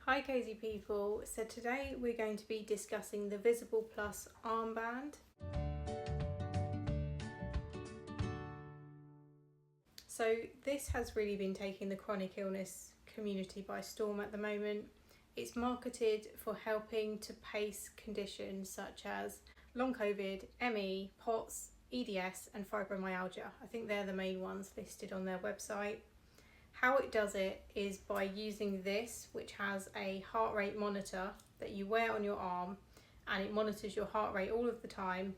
Hi cozy people, so today we're going to be discussing the Visible Plus armband. So this has really been taking the chronic illness community by storm at the moment. It's marketed for helping to pace conditions such as long COVID, ME, POTS, EDS and fibromyalgia. I think they're the main ones listed on their website. How it does it is by using this, which has a heart rate monitor that you wear on your arm, and it monitors your heart rate all of the time,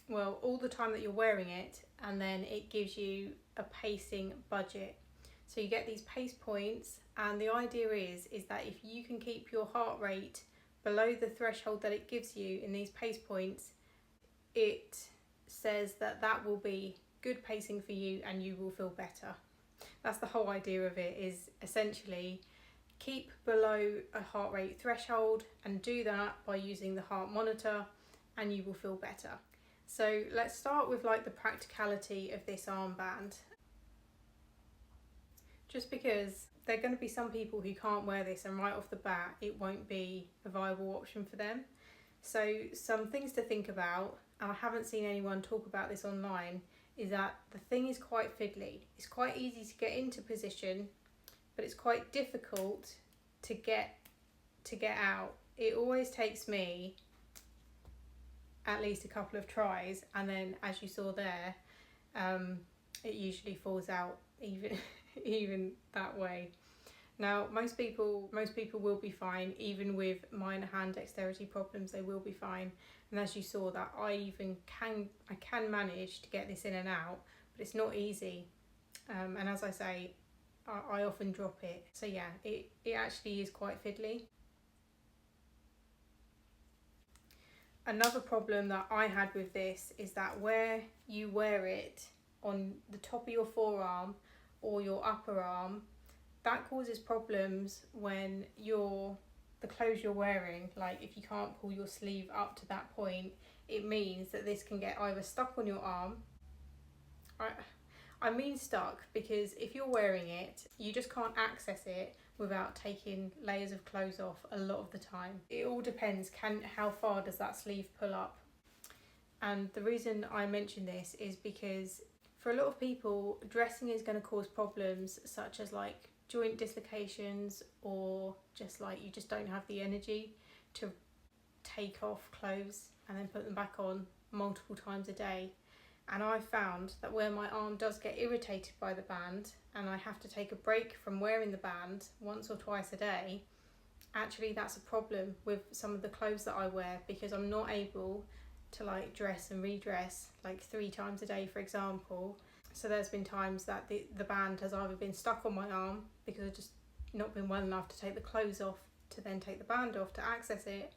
well, all the time that you're wearing it, and then it gives you a pacing budget. So you get these pace points, and the idea is that if you can keep your heart rate below the threshold that it gives you in these pace points, it says that that will be good pacing for you and you will feel better. That's the whole idea of it, is essentially keep below a heart rate threshold and do that by using the heart monitor and you will feel better. So let's start with like the practicality of this armband. Just because there are going to be some people who can't wear this and right off the bat it won't be a viable option for them. So some things to think about, and I haven't seen anyone talk about this online, is that the thing is quite fiddly. It's quite easy to get into position, but it's quite difficult to get out. It always takes me at least a couple of tries, and then as you saw there, it usually falls out even that way. Now most people will be fine, even with minor hand dexterity problems. They will be fine, and as you saw that I can manage to get this in and out, but it's not easy, and as I say, I often drop it. So yeah, it actually is quite fiddly. Another problem that I had with this is that where you wear it on the top of your forearm or your upper arm, that causes problems when the clothes you're wearing, like if you can't pull your sleeve up to that point, it means that this can get either stuck on your arm. I mean stuck because if you're wearing it, you just can't access it without taking layers of clothes off a lot of the time. It all depends, how far does that sleeve pull up? And the reason I mention this is because for a lot of people, dressing is going to cause problems such as like joint dislocations, or just like you just don't have the energy to take off clothes and then put them back on multiple times a day. And I found that where my arm does get irritated by the band and I have to take a break from wearing the band once or twice a day, actually that's a problem with some of the clothes that I wear, because I'm not able to like dress and redress like 3 times a day, for example. So there's been times that the band has either been stuck on my arm because I've just not been well enough to take the clothes off to then take the band off to access it,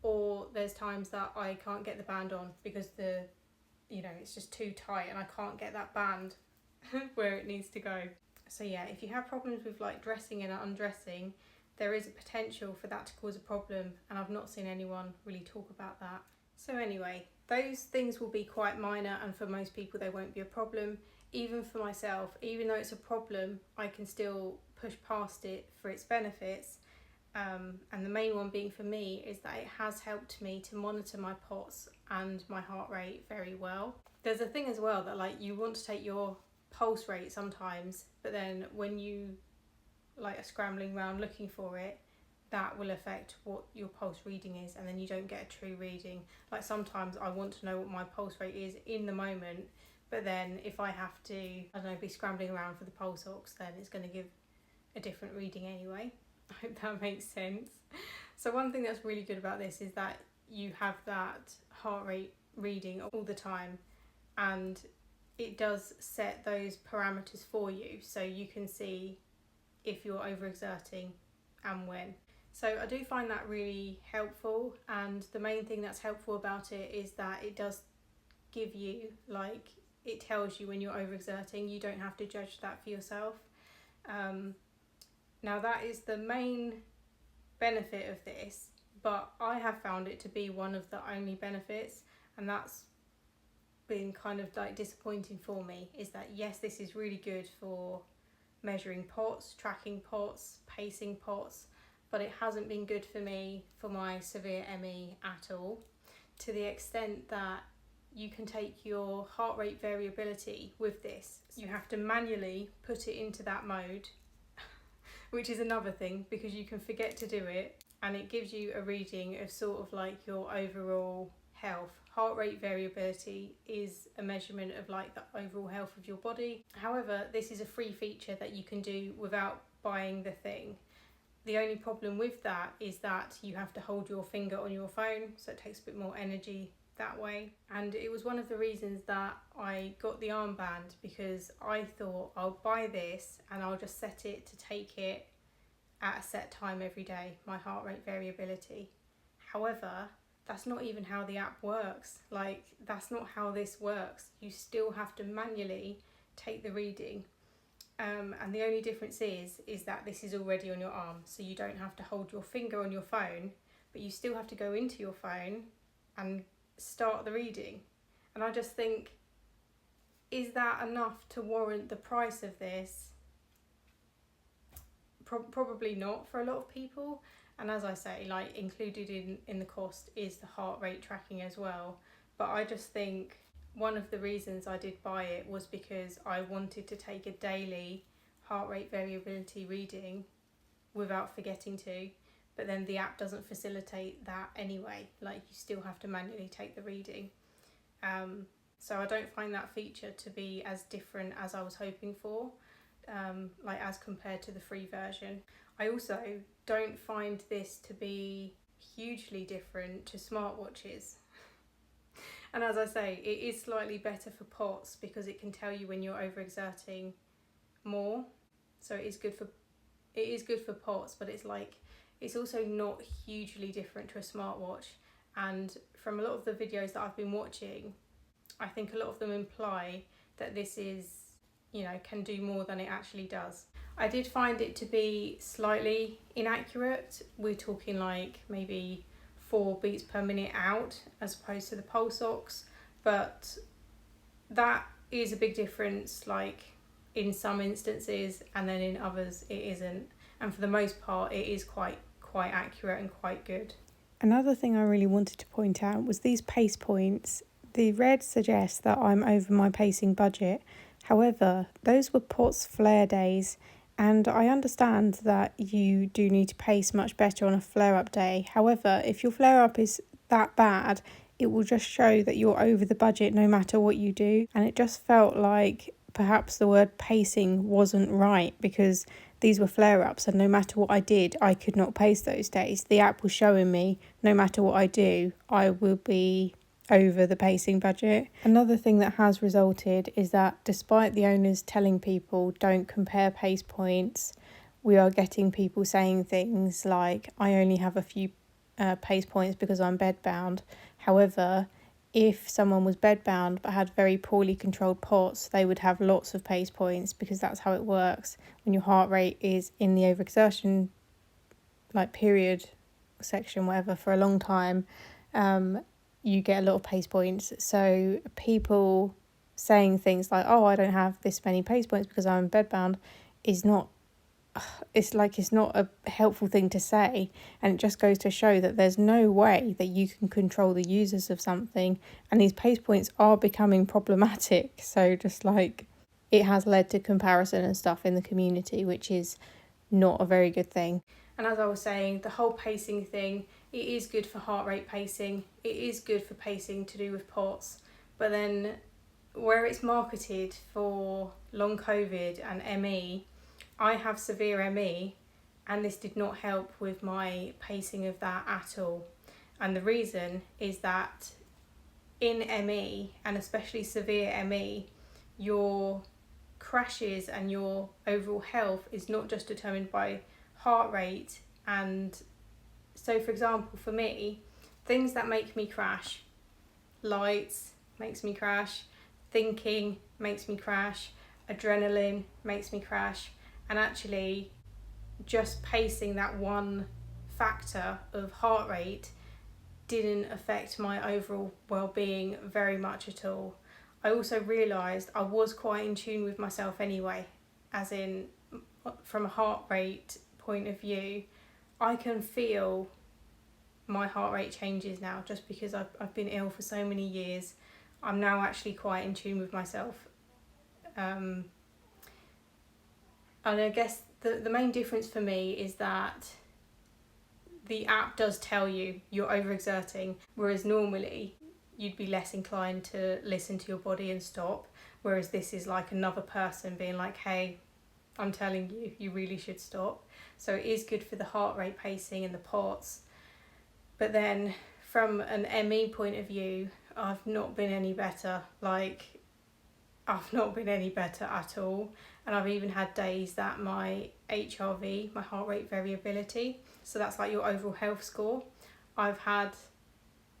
or there's times that I can't get the band on because it's just too tight and I can't get that band where it needs to go. So yeah, if you have problems with like dressing and undressing, there is a potential for that to cause a problem, and I've not seen anyone really talk about that. So anyway, those things will be quite minor, and for most people they won't be a problem. Even for myself, even though it's a problem, I can still push past it for its benefits. And the main one being for me is that it has helped me to monitor my POTS and my heart rate very well. There's a thing as well that like you want to take your pulse rate sometimes, but then when you like are scrambling around looking for it, that will affect what your pulse reading is, and then you don't get a true reading. Like sometimes I want to know what my pulse rate is in the moment, but then if I have to, I don't know, be scrambling around for the pulse ox, then it's going to give a different reading anyway. I hope that makes sense. So one thing that's really good about this is that you have that heart rate reading all the time, and it does set those parameters for you, so you can see if you're overexerting and when. So I do find that really helpful, and the main thing that's helpful about it is that it does give you, like, it tells you when you're overexerting. You don't have to judge that for yourself. Now that is the main benefit of this, but I have found it to be one of the only benefits, and that's been kind of like disappointing for me, is that yes, this is really good for measuring POTS, tracking POTS, pacing POTS, but it hasn't been good for me for my severe ME at all, to the extent that you can take your heart rate variability with this. You have to manually put it into that mode, which is another thing because you can forget to do it, and it gives you a reading of sort of like your overall health. Heart rate variability is a measurement of like the overall health of your body. However, this is a free feature that you can do without buying the thing. The only problem with that is that you have to hold your finger on your phone, so it takes a bit more energy that way. And it was one of the reasons that I got the armband, because I thought I'll buy this and I'll just set it to take it at a set time every day, my heart rate variability. However, that's not even how the app works. Like, that's not how this works. You still have to manually take the reading. And the only difference is that this is already on your arm, so you don't have to hold your finger on your phone, but you still have to go into your phone and start the reading. And I just think, is that enough to warrant the price of this? Probably not for a lot of people. And as I say, like, included in the cost is the heart rate tracking as well. But I just think one of the reasons I did buy it was because I wanted to take a daily heart rate variability reading without forgetting to. But then the app doesn't facilitate that anyway. Like, you still have to manually take the reading. So I don't find that feature to be as different as I was hoping for, like as compared to the free version. I also don't find this to be hugely different to smartwatches. And as I say, it is slightly better for POTS because it can tell you when you're overexerting more. So it is good for POTS, but it's also not hugely different to a smartwatch. And from a lot of the videos that I've been watching, I think a lot of them imply that this is, can do more than it actually does. I did find it to be slightly inaccurate. We're talking like maybe 4 beats per minute out as opposed to the pulse ox, but that is a big difference, like in some instances, and then in others it isn't. And for the most part, it is quite accurate and quite good. Another thing I really wanted to point out was these pace points. The red suggests that I'm over my pacing budget. However, those were POTS flare days, and I understand that you do need to pace much better on a flare-up day. However, if your flare-up is that bad, it will just show that you're over the budget no matter what you do. And it just felt like perhaps the word pacing wasn't right, because these were flare-ups and no matter what I did, I could not pace those days. The app was showing me no matter what I do, I will be over the pacing budget. Another thing that has resulted is that despite the owners telling people don't compare pace points, we are getting people saying things like, I only have a few pace points because I'm bedbound. However, if someone was bedbound but had very poorly controlled POTS, they would have lots of pace points, because that's how it works. When your heart rate is in the overexertion period section, whatever, for a long time, you get a lot of pace points. So people saying things like, oh, I don't have this many pace points because I'm bedbound, is not, it's not a helpful thing to say. And it just goes to show that there's no way that you can control the users of something, and these pace points are becoming problematic. So just like, it has led to comparison and stuff in the community, which is not a very good thing. And as I was saying, the whole pacing thing, it is good for heart rate pacing. It is good for pacing to do with POTS. But then where it's marketed for long COVID and ME, I have severe ME, and this did not help with my pacing of that at all. And the reason is that in ME, and especially severe ME, your crashes and your overall health is not just determined by heart rate. And so, for example, for me, things that make me crash, lights makes me crash, thinking makes me crash, adrenaline makes me crash, and actually just pacing that one factor of heart rate didn't affect my overall well-being very much at all. I also realised I was quite in tune with myself anyway, as in from a heart rate point of view, I can feel my heart rate changes now just because I've been ill for so many years. I'm now actually quite in tune with myself. And I guess the main difference for me is that the app does tell you you're overexerting, whereas normally you'd be less inclined to listen to your body and stop, whereas this is like another person being like, hey, I'm telling you, you really should stop. So it is good for the heart rate pacing and the POTS. But then from an ME point of view, I've not been any better. Like, I've not been any better at all. And I've even had days that my HRV, my heart rate variability, so that's like your overall health score, I've had,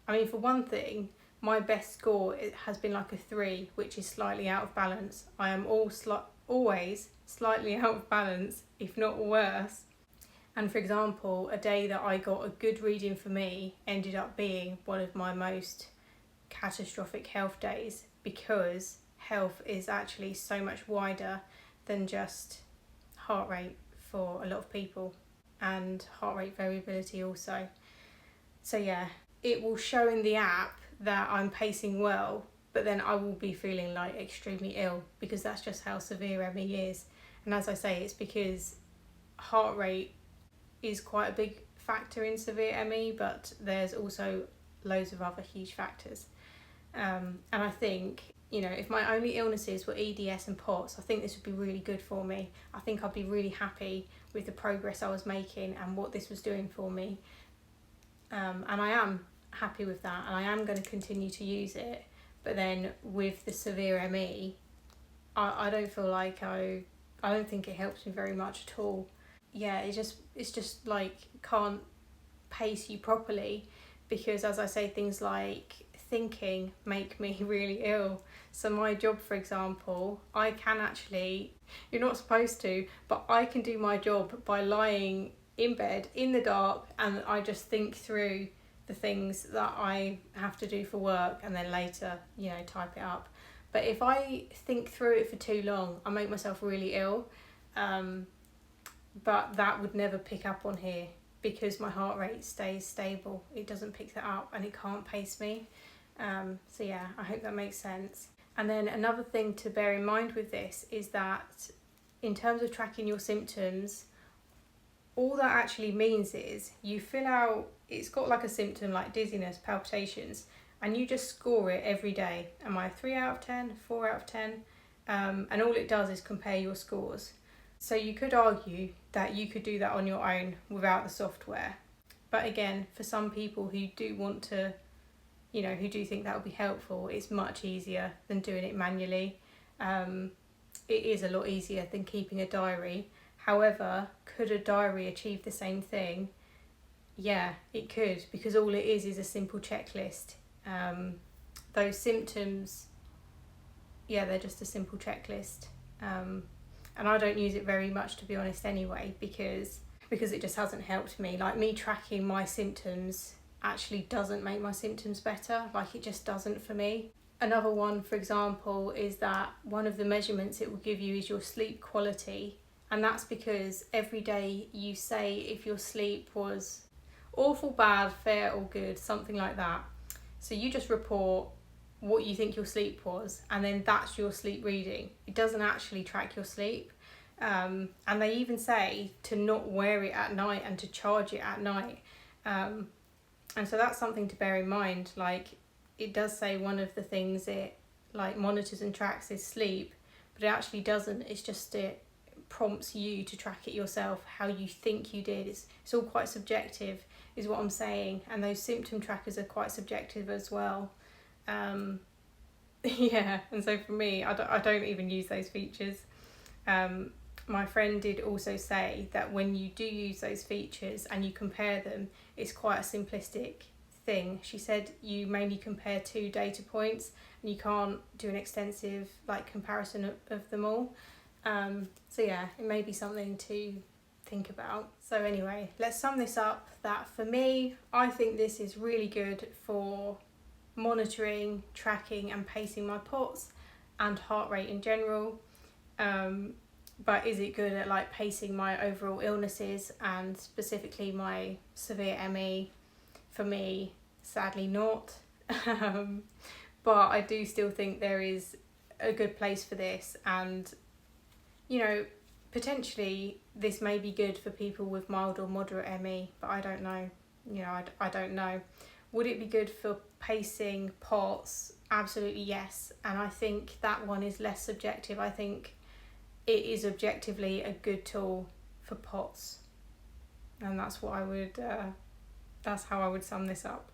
I mean, for one thing, my best score has been like a 3, which is slightly out of balance. I am always slightly out of balance, if not worse. And for example, a day that I got a good reading for me ended up being one of my most catastrophic health days, because health is actually so much wider than just heart rate for a lot of people, and heart rate variability also. So yeah, it will show in the app that I'm pacing well, but then I will be feeling like extremely ill, because that's just how severe ME is. And as I say, it's because heart rate is quite a big factor in severe ME, but there's also loads of other huge factors. And I think, you know, if my only illnesses were EDS and POTS, I think this would be really good for me. I think I'd be really happy with the progress I was making and what this was doing for me. And I am happy with that, and I am going to continue to use it. But then with the severe ME, I don't feel like I don't think it helps me very much at all. Yeah, it's just like can't pace you properly, because as I say, things like thinking make me really ill. So my job, for example, I can actually, you're not supposed to, but I can do my job by lying in bed in the dark, and I just think through the things that I have to do for work, and then later, you know, type it up. But if I think through it for too long, I make myself really ill. But that would never pick up on here, because my heart rate stays stable. It doesn't pick that up, and it can't pace me. So yeah, I hope that makes sense. And then another thing to bear in mind with this is that in terms of tracking your symptoms, all that actually means is you fill out, it's got like a symptom like dizziness, palpitations, and you just score it every day. Am I 3 out of 10, 4 out of 10? And all it does is compare your scores. So you could argue that you could do that on your own without the software. But again, for some people who do want to, you know, who do think that would be helpful, it's much easier than doing it manually. It is a lot easier than keeping a diary. However, could a diary achieve the same thing? Yeah, it could, because all it is a simple checklist. Those symptoms, yeah, they're just a simple checklist. And I don't use it very much, to be honest, anyway, because it just hasn't helped me. Like, me tracking my symptoms actually doesn't make my symptoms better. Like, it just doesn't for me. Another one, for example, is that one of the measurements it will give you is your sleep quality. And that's because every day you say if your sleep was awful, bad, fair or good, something like that. So you just report what you think your sleep was, and then that's your sleep reading. It doesn't actually track your sleep. And they even say to not wear it at night and to charge it at night. And so that's something to bear in mind. Like, it does say one of the things it like monitors and tracks is sleep, but it actually doesn't. It's just it prompts you to track it yourself, how you think you did. It's all quite subjective, is what I'm saying. And those symptom trackers are quite subjective as well. Yeah, and so for me, I don't even use those features. My friend did also say that when you do use those features and you compare them, it's quite a simplistic thing. She said you mainly compare 2 data points, and you can't do an extensive like comparison of them all. So yeah, it may be something to think about. So anyway, let's sum this up, that for me, I think this is really good for monitoring, tracking and pacing my POTS and heart rate in general. But is it good at like pacing my overall illnesses and specifically my severe ME? For me, sadly not. But I do still think there is a good place for this, and you know, potentially this may be good for people with mild or moderate ME, but I don't know. You know, I don't know. Would it be good for pacing POTS? Absolutely yes. And I think that one is less subjective. I think it is objectively a good tool for POTS. And that's what that's how I would sum this up.